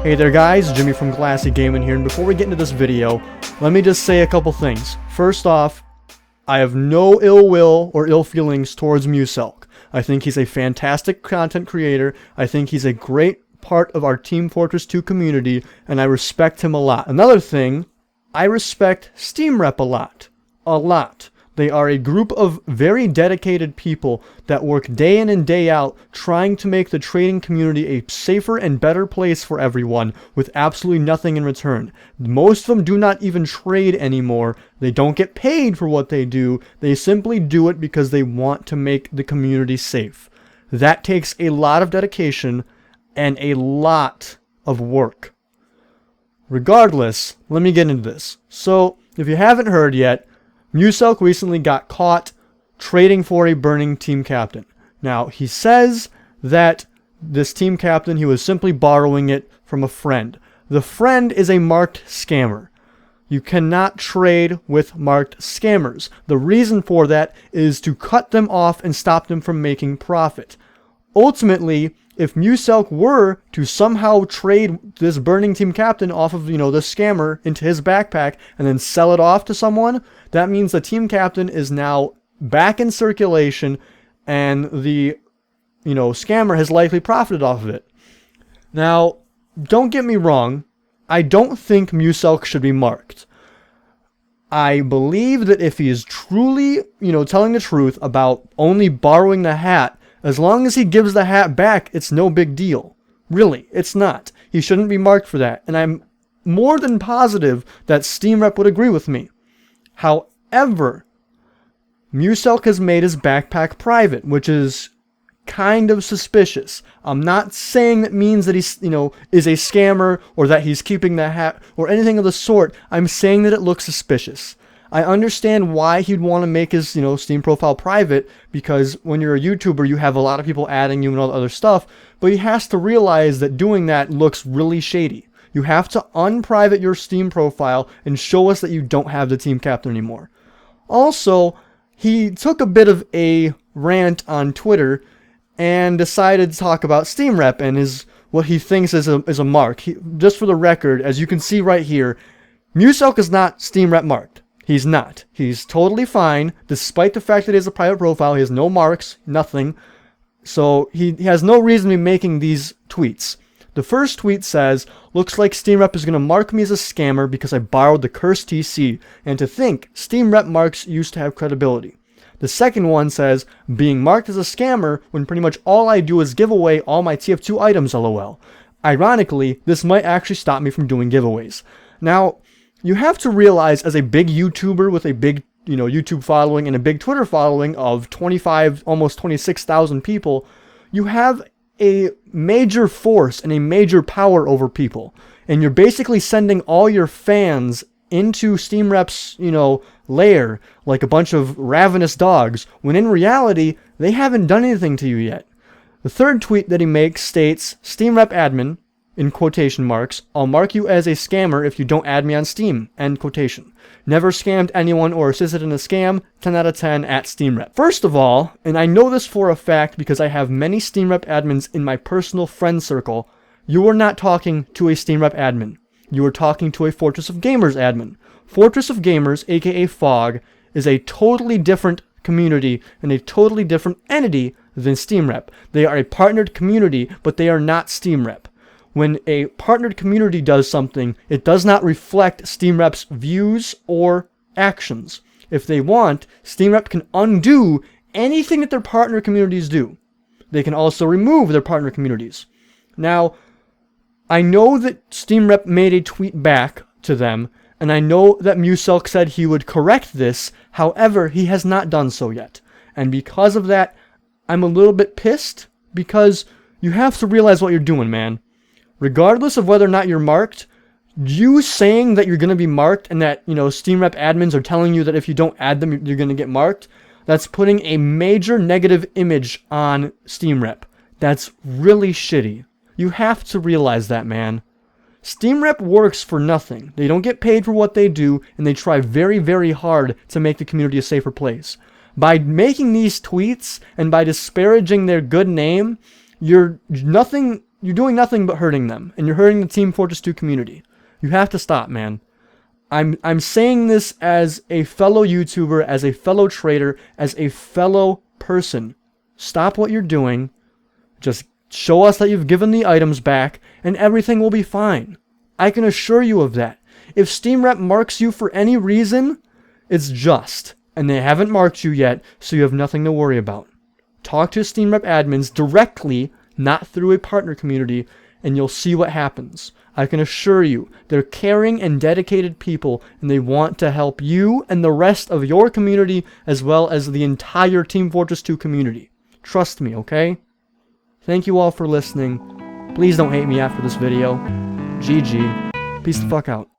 Hey there guys, Jimmy from Classy Gaming here, and before we get into this video, let me just say a couple things. First off, I have no ill will or ill feelings towards Muselk. I think he's a fantastic content creator. I think he's a great part of our Team Fortress 2 community, and I respect him a lot. Another thing, I respect Steamrep a lot. A lot. They are a group of very dedicated people that work day in and day out trying to make the trading community a safer and better place for everyone with absolutely nothing in return. Most of them do not even trade anymore. They don't get paid for what they do. They simply do it because they want to make the community safe. That takes a lot of dedication and a lot of work. Regardless, let me get into this. So, if you haven't heard yet, Muselk recently got caught trading for a burning team captain. Now, he says that this team captain, he was simply borrowing it from a friend. The friend is a marked scammer. You cannot trade with marked scammers. The reason for that is to cut them off and stop them from making profit. Ultimately, if Muselk were to somehow trade this burning team captain off of, this scammer into his backpack and then sell it off to someone, that means the team captain is now back in circulation and the, scammer has likely profited off of it. Now, don't get me wrong. I don't think Muselk should be marked. I believe that if he is truly, telling the truth about only borrowing the hat, as long as he gives the hat back, it's no big deal. Really, it's not. He shouldn't be marked for that. And I'm more than positive that Steamrep would agree with me. However, Muselk has made his backpack private, which is kind of suspicious. I'm not saying that means that he's, is a scammer or that he's keeping the hat or anything of the sort. I'm saying that it looks suspicious. I understand why he'd want to make his, Steam profile private, because when you're a YouTuber, you have a lot of people adding you and all the other stuff, but he has to realize that doing that looks really shady. You have to unprivate your Steam profile and show us that you don't have the team captain anymore. Also, he took a bit of a rant on Twitter and decided to talk about Steamrep and what he thinks is a mark. Just for the record, as you can see right here, Muselk is not Steamrep marked. He's not. He's totally fine, despite the fact that he has a private profile. He has no marks, nothing. So he has no reason to be making these tweets. The first tweet says, "Looks like Steamrep is going to mark me as a scammer because I borrowed the cursed TC, and to think Steamrep marks used to have credibility." The second one says, "Being marked as a scammer when pretty much all I do is give away all my TF2 items, lol. Ironically, this might actually stop me from doing giveaways." Now, you have to realize, as a big YouTuber with a big, YouTube following and a big Twitter following of 25, almost 26,000 people, you have a major force and a major power over people. And you're basically sending all your fans into Steamrep's, lair like a bunch of ravenous dogs, when in reality, they haven't done anything to you yet. The third tweet that he makes states, "Steamrep admin, in quotation marks, I'll mark you as a scammer if you don't add me on Steam, end quotation. Never scammed anyone or assisted in a scam, 10 out of 10 at Steamrep." First of all, and I know this for a fact because I have many Steamrep admins in my personal friend circle, you are not talking to a Steamrep admin. You are talking to a Fortress of Gamers admin. Fortress of Gamers, aka FOG, is a totally different community and a totally different entity than Steamrep. They are a partnered community, but they are not Steamrep. When a partnered community does something, it does not reflect Steamrep's views or actions. If they want, Steamrep can undo anything that their partner communities do. They can also remove their partner communities. Now, I know that Steamrep made a tweet back to them, and I know that Muselk said he would correct this. However, he has not done so yet. And because of that, I'm a little bit pissed, because you have to realize what you're doing, man. Regardless of whether or not you're marked, you saying that you're going to be marked and that, Steamrep admins are telling you that if you don't add them, you're going to get marked, that's putting a major negative image on Steamrep. That's really shitty. You have to realize that, man. Steamrep works for nothing. They don't get paid for what they do, and they try very, very hard to make the community a safer place. By making these tweets and by disparaging their good name, you're nothing you're doing nothing but hurting them, and you're hurting the Team Fortress 2 community. You have to stop, man. I'm saying this as a fellow YouTuber, as a fellow trader, as a fellow person. Stop what you're doing. Just show us that you've given the items back, and everything will be fine. I can assure you of that. If Steamrep marks you for any reason, it's just, and they haven't marked you yet, so you have nothing to worry about. Talk to Steamrep admins directly, not through a partner community, and you'll see what happens. I can assure you, they're caring and dedicated people, and they want to help you and the rest of your community, as well as the entire Team Fortress 2 community. Trust me, okay? Thank you all for listening. Please don't hate me after this video. GG. Peace the fuck out.